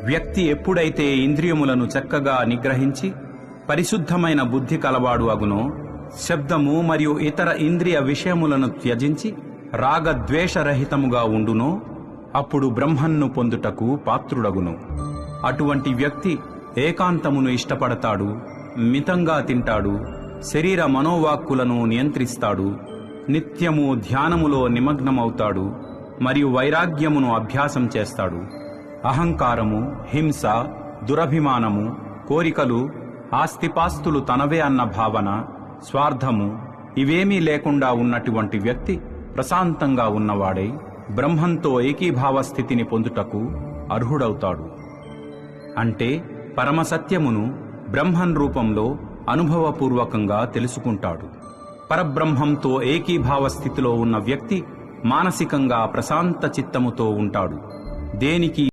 వ్యక్తి ఎప్పుడైతే ఇంద్రియములను చక్కగా నిగ్రహించి పరిశుద్ధమైన బుద్ధి కలవాడు అగునో, శబ్దము మరియు ఇతర ఇంద్రియ విషయములను త్యజించి రాగద్వేషరహితముగా ఉండునో, అప్పుడు బ్రహ్మన్ను పొందుటకు పాత్రుడగును. అటువంటి వ్యక్తి ఏకాంతమును ఇష్టపడతాడు, మితంగా తింటాడు, శరీర మనోవాక్కులను నియంత్రిస్తాడు, నిత్యము ధ్యానములో నిమగ్నమవుతాడు మరియు వైరాగ్యమును అభ్యాసం చేస్తాడు. అహంకారము, హింస, దురభిమానము, కోరికలు, ఆస్తిపాస్తులు తనవే అన్న భావన, స్వార్థము ఇవేమీ లేకుండా ఉన్నటువంటి వ్యక్తి ప్రశాంతంగా ఉన్నవాడై బ్రహ్మంతో ఏకీభావ స్థితిని పొందుటకు అర్హుడవుతాడు. అంటే పరమసత్యమును బ్రహ్మన్ రూపంలో అనుభవపూర్వకంగా తెలుసుకుంటాడు. పరబ్రహ్మంతో ఏకీభావ స్థితిలో ఉన్న వ్యక్తి మానసికంగా ప్రశాంత చిత్తముతో ఉంటాడు. దేనికి